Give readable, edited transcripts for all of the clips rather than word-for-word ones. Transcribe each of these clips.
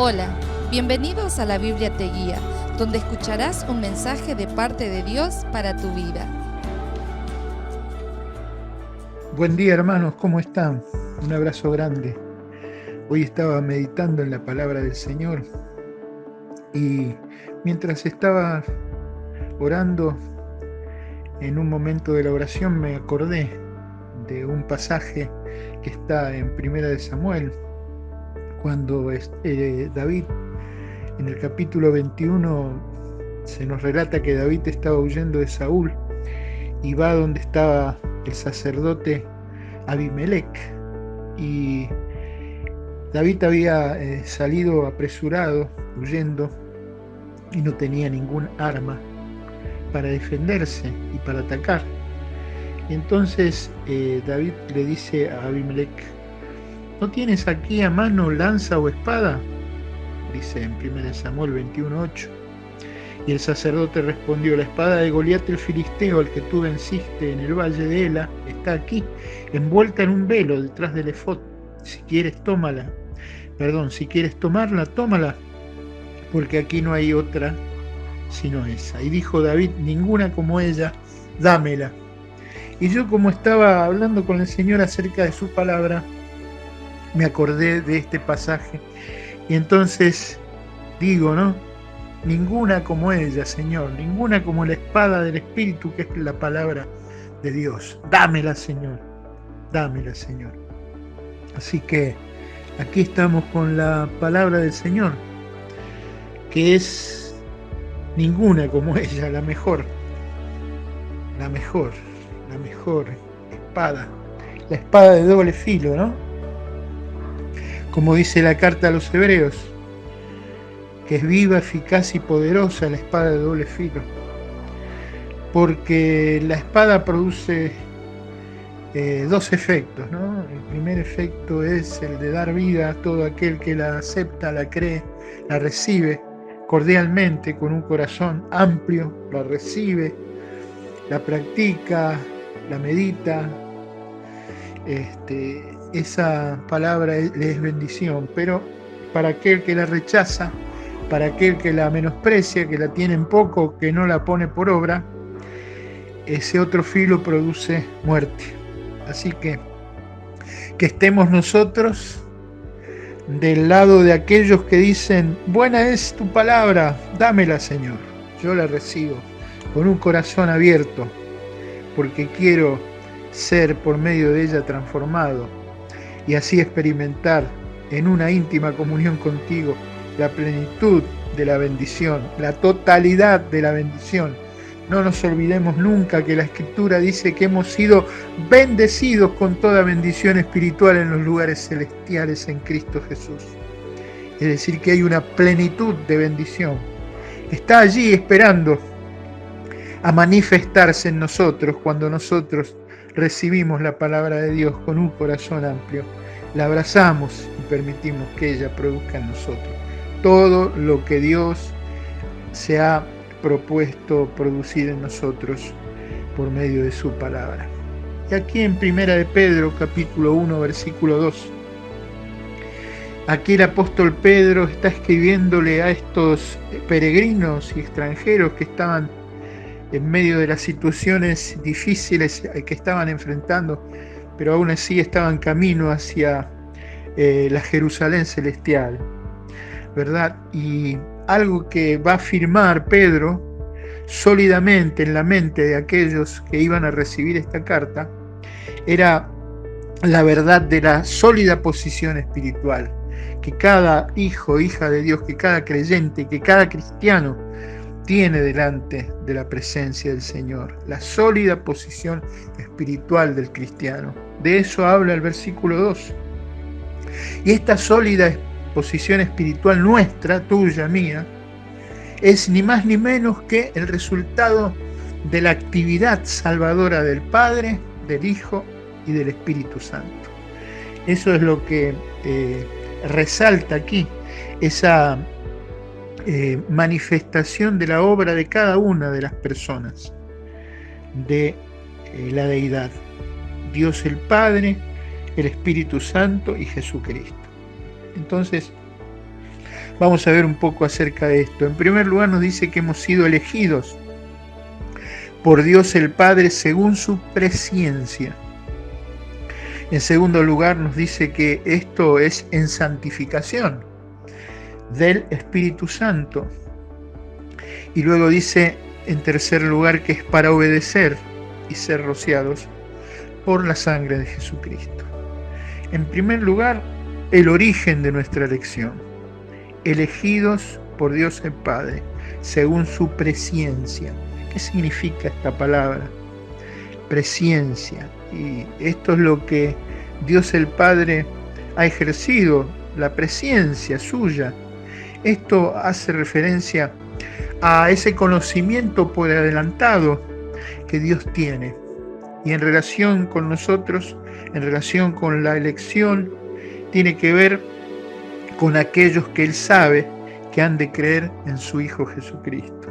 Hola, bienvenidos a La Biblia Te Guía, donde escucharás un mensaje de parte de Dios para tu vida. Buen día, hermanos, ¿cómo están? Un abrazo grande. Hoy estaba meditando en la palabra del Señor y mientras estaba orando, en un momento de la oración me acordé de un pasaje que está en Primera de Samuel, cuando David, en el capítulo 21, se nos relata que David estaba huyendo de Saúl y va donde estaba el sacerdote Abimelech, y David había salido apresurado, huyendo, y no tenía ningún arma para defenderse y para atacar. Y entonces David le dice a Abimelech: ¿no tienes aquí a mano lanza o espada? Dice en 1 Samuel 21:8. Y el sacerdote respondió: la espada de Goliat el filisteo, al que tú venciste en el valle de Ela, está aquí, envuelta en un velo detrás del efod. Si quieres tomarla, tómala, porque aquí no hay otra sino esa. Y dijo David: ninguna como ella, dámela. Y yo, como estaba hablando con el Señor acerca de su palabra, me acordé de este pasaje. Y entonces digo, ¿no? Ninguna como ella, Señor, ninguna como la espada del Espíritu, que es la palabra de Dios. Dámela, Señor, dámela, Señor. Así que aquí estamos con la palabra del Señor, que es ninguna como ella, la mejor espada, la espada de doble filo, ¿no? Como dice la carta a los Hebreos, que es viva, eficaz y poderosa la espada de doble filo, porque la espada produce dos efectos, ¿no? El primer efecto es el de dar vida a todo aquel que la acepta, la cree, la recibe cordialmente, con un corazón amplio, la recibe, la practica, la medita. Esa palabra le es bendición, pero para aquel que la rechaza, para aquel que la menosprecia, que la tiene en poco, que no la pone por obra, ese otro filo produce muerte. Así que estemos nosotros del lado de aquellos que dicen: buena es tu palabra, dámela, Señor. Yo la recibo con un corazón abierto, porque quiero ser por medio de ella transformado y así experimentar en una íntima comunión contigo la plenitud de la bendición, la totalidad de la bendición. No nos olvidemos nunca que la Escritura dice que hemos sido bendecidos con toda bendición espiritual en los lugares celestiales en Cristo Jesús. Es decir, que hay una plenitud de bendición. Está allí esperando a manifestarse en nosotros cuando nosotros recibimos la palabra de Dios con un corazón amplio, la abrazamos y permitimos que ella produzca en nosotros todo lo que Dios se ha propuesto producir en nosotros por medio de su palabra. Y aquí en 1 de Pedro, capítulo 1, versículo 2, aquí el apóstol Pedro está escribiéndole a estos peregrinos y extranjeros que estaban en medio de las situaciones difíciles que estaban enfrentando, pero aún así estaban camino hacia la Jerusalén celestial, ¿verdad? Y algo que va a afirmar Pedro sólidamente en la mente de aquellos que iban a recibir esta carta era la verdad de la sólida posición espiritual que cada hijo, hija de Dios, que cada creyente, que cada cristiano tiene delante de la presencia del Señor, la sólida posición espiritual del cristiano. De eso habla el versículo 2. Y esta sólida posición espiritual nuestra, tuya, mía, es ni más ni menos que el resultado de la actividad salvadora del Padre, del Hijo y del Espíritu Santo. Eso es lo que resalta aquí, esa manifestación de la obra de cada una de las personas de la deidad: Dios el Padre, el Espíritu Santo y Jesucristo. Entonces, Vamos a ver un poco acerca de esto. En primer lugar nos dice que hemos sido elegidos por Dios el Padre según su presciencia. En segundo lugar nos dice que esto es en santificación del Espíritu Santo. Y luego dice en tercer lugar que es para obedecer y ser rociados por la sangre de Jesucristo. En primer lugar, el origen de nuestra elección. Elegidos por Dios el Padre según su presciencia. ¿Qué significa esta palabra? Presciencia. Y esto es lo que Dios el Padre ha ejercido, la presciencia suya. Esto hace referencia a ese conocimiento por adelantado que Dios tiene. Y en relación con nosotros, en relación con la elección, tiene que ver con aquellos que Él sabe que han de creer en su Hijo Jesucristo.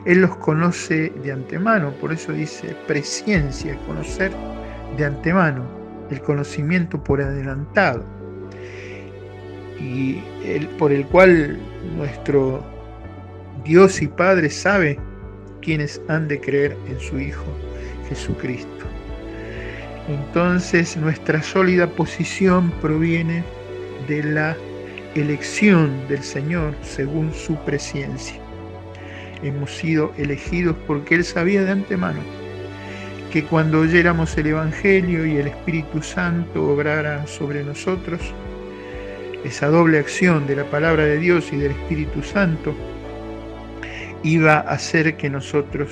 Él los conoce de antemano, por eso dice presciencia, conocer de antemano, el conocimiento por adelantado, y por el cual nuestro Dios y Padre sabe quienes han de creer en su Hijo Jesucristo. Entonces nuestra sólida posición proviene de la elección del Señor según su presciencia. Hemos sido elegidos porque Él sabía de antemano que cuando oyéramos el Evangelio y el Espíritu Santo obrara sobre nosotros, esa doble acción de la palabra de Dios y del Espíritu Santo iba a hacer que nosotros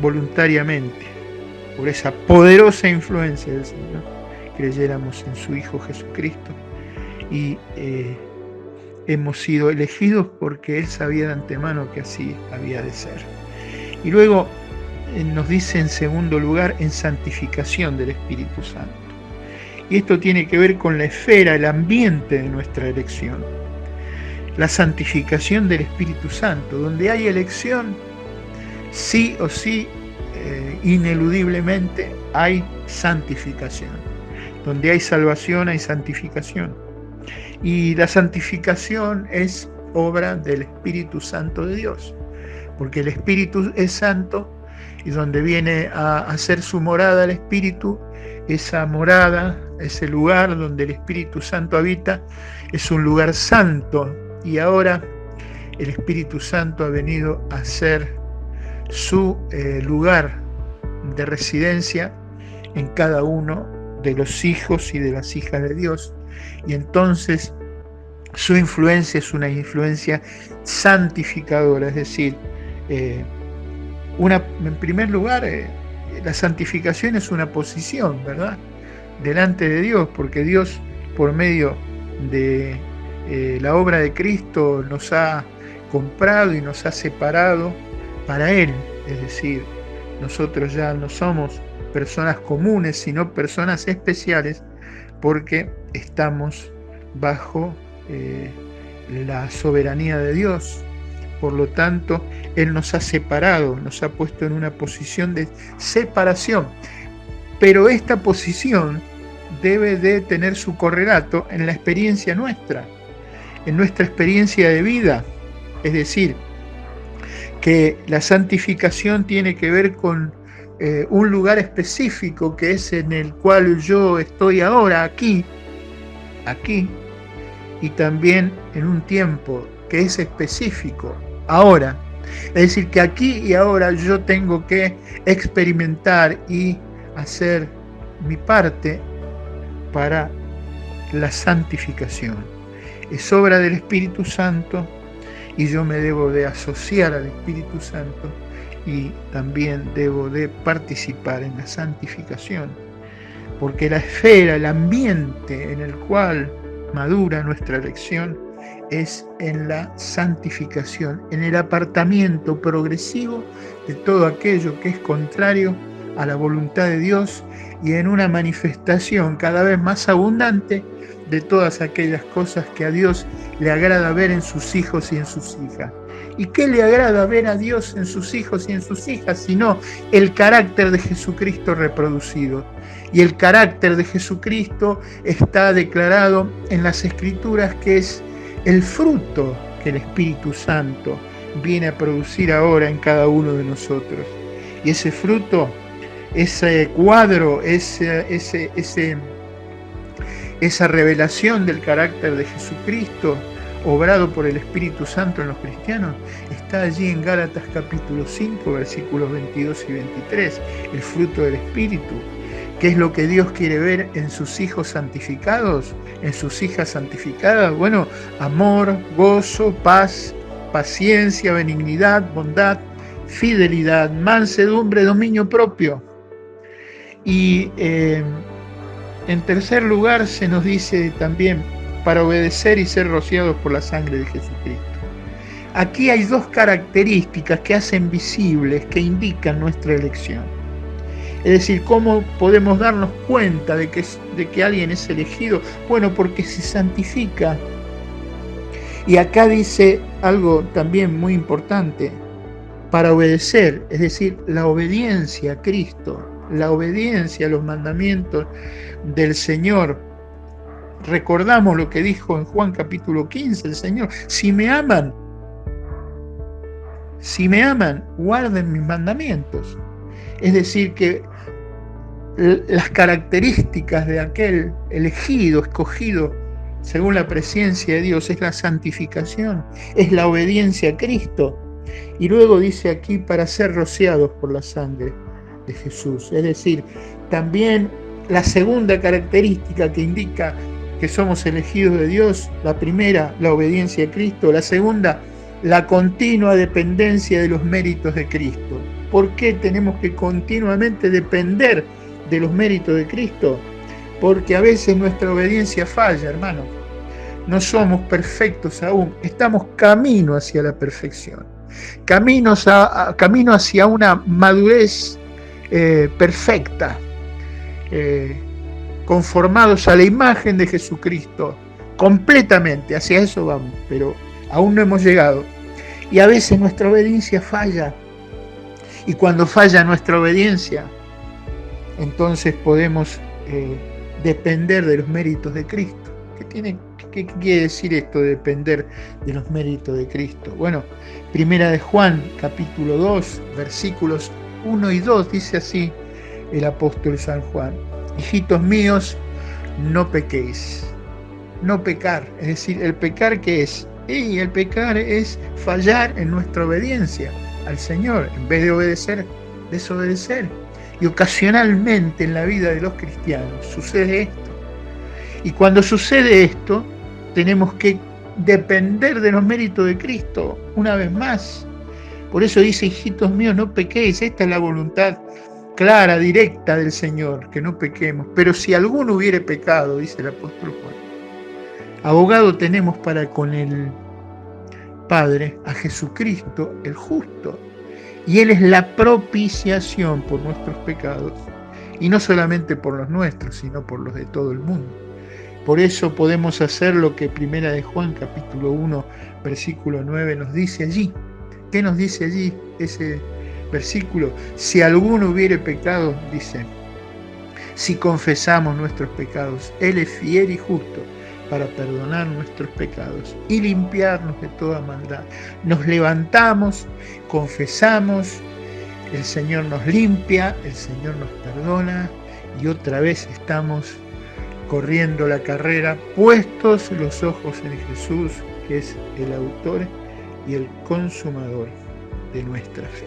voluntariamente, por esa poderosa influencia del Señor, creyéramos en su Hijo Jesucristo. Y hemos sido elegidos porque Él sabía de antemano que así había de ser. Y luego nos dice en segundo lugar, en santificación del Espíritu Santo. Y esto tiene que ver con la esfera, el ambiente de nuestra elección. La santificación del Espíritu Santo. Donde hay elección, sí o sí, ineludiblemente hay santificación. Donde hay salvación, hay santificación. Y la santificación es obra del Espíritu Santo de Dios, porque el Espíritu es santo, y donde viene a hacer su morada el Espíritu, esa morada, ese lugar donde el Espíritu Santo habita, es un lugar santo. Y ahora el Espíritu Santo ha venido a ser su lugar de residencia en cada uno de los hijos y de las hijas de Dios. Y entonces su influencia es una influencia santificadora, es decir, en primer lugar, la santificación es una posición, ¿verdad?, delante de Dios, porque Dios, por medio de la obra de Cristo, nos ha comprado y nos ha separado para Él. Es decir, nosotros ya no somos personas comunes, sino personas especiales, porque estamos bajo la soberanía de Dios. Por lo tanto, Él nos ha separado, nos ha puesto en una posición de separación. Pero esta posición debe de tener su correlato en la experiencia nuestra, en nuestra experiencia de vida. Es decir, que la santificación tiene que ver con un lugar específico, que es en el cual yo estoy ahora, aquí, y también en un tiempo que es específico, ahora. Es decir, que aquí y ahora yo tengo que experimentar y hacer mi parte para la santificación. Es obra del Espíritu Santo y yo me debo de asociar al Espíritu Santo y también debo de participar en la santificación, porque la esfera, el ambiente en el cual madura nuestra elección es en la santificación, en el apartamiento progresivo de todo aquello que es contrario a la voluntad de Dios y en una manifestación cada vez más abundante de todas aquellas cosas que a Dios le agrada ver en sus hijos y en sus hijas. ¿Y qué le agrada ver a Dios en sus hijos y en sus hijas? Sino el carácter de Jesucristo reproducido. Y el carácter de Jesucristo está declarado en las Escrituras, que es el fruto que el Espíritu Santo viene a producir ahora en cada uno de nosotros. Y ese fruto, ese cuadro, esa revelación del carácter de Jesucristo, obrado por el Espíritu Santo en los cristianos, está allí en Gálatas capítulo 5, versículos 22 y 23, el fruto del Espíritu. ¿Qué es lo que Dios quiere ver en sus hijos santificados, en sus hijas santificadas? Bueno, amor, gozo, paz, paciencia, benignidad, bondad, fidelidad, mansedumbre, dominio propio. Y en tercer lugar se nos dice también para obedecer y ser rociados por la sangre de Jesucristo. Aquí hay dos características que hacen visibles, que indican nuestra elección. Es decir, ¿cómo podemos darnos cuenta de que alguien es elegido? Bueno, porque se santifica. Y acá dice algo también muy importante, para obedecer, es decir, la obediencia a Cristo, la obediencia a los mandamientos del Señor. Recordamos lo que dijo en Juan capítulo 15 el Señor: si me aman, guarden mis mandamientos. Es decir, que las características de aquel elegido, escogido, según la presencia de Dios, es la santificación, es la obediencia a Cristo. Y luego dice aquí, para ser rociados por la sangre de Jesús. Es decir, también la segunda característica que indica que somos elegidos de Dios: la primera, la obediencia a Cristo; la segunda, la continua dependencia de los méritos de Cristo. ¿Por qué tenemos que continuamente depender de los méritos de Cristo? Porque a veces nuestra obediencia falla, hermanos. No somos perfectos aún, estamos camino hacia la perfección, camino hacia una madurez perfecta, conformados a la imagen de Jesucristo, completamente, hacia eso vamos, pero aún no hemos llegado. Y a veces nuestra obediencia falla, y cuando falla nuestra obediencia, entonces podemos depender de los méritos de Cristo. ¿Qué quiere decir esto de depender de los méritos de Cristo? Bueno, primera de Juan, capítulo 2, versículos 1 y 2, dice así el apóstol San Juan: hijitos míos, no pequéis. No pecar, es decir, ¿el pecar qué es? Y el pecar es fallar en nuestra obediencia al Señor. En vez de obedecer, desobedecer. Y ocasionalmente en la vida de los cristianos sucede esto. Y cuando sucede esto, tenemos que depender de los méritos de Cristo una vez más. Por eso dice: hijitos míos, no pequéis. Esta es la voluntad clara, directa del Señor, que no pequemos. Pero si alguno hubiere pecado, dice el apóstol Juan, abogado tenemos para con el Padre, a Jesucristo el justo. Y Él es la propiciación por nuestros pecados, y no solamente por los nuestros, sino por los de todo el mundo. Por eso podemos hacer lo que primera de Juan, capítulo 1, versículo 9 nos dice allí. ¿Qué nos dice allí ese versículo? Si alguno hubiere pecado, dice, si confesamos nuestros pecados, Él es fiel y justo para perdonar nuestros pecados y limpiarnos de toda maldad. Nos levantamos, confesamos, el Señor nos limpia, el Señor nos perdona, y otra vez estamos corriendo la carrera, puestos los ojos en Jesús, que es el autor y el consumador de nuestra fe.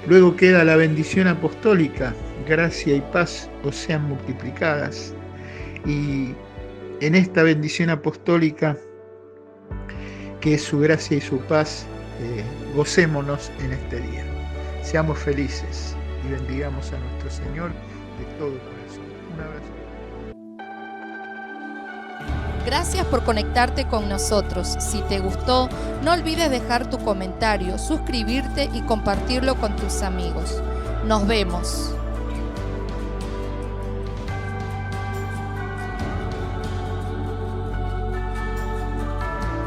Luego queda la bendición apostólica: gracia y paz os sean multiplicadas. Y en esta bendición apostólica, que es su gracia y su paz, gocémonos en este día. Seamos felices y bendigamos a nuestro Señor de todo corazón. Un abrazo. Gracias por conectarte con nosotros. Si te gustó, no olvides dejar tu comentario, suscribirte y compartirlo con tus amigos. Nos vemos.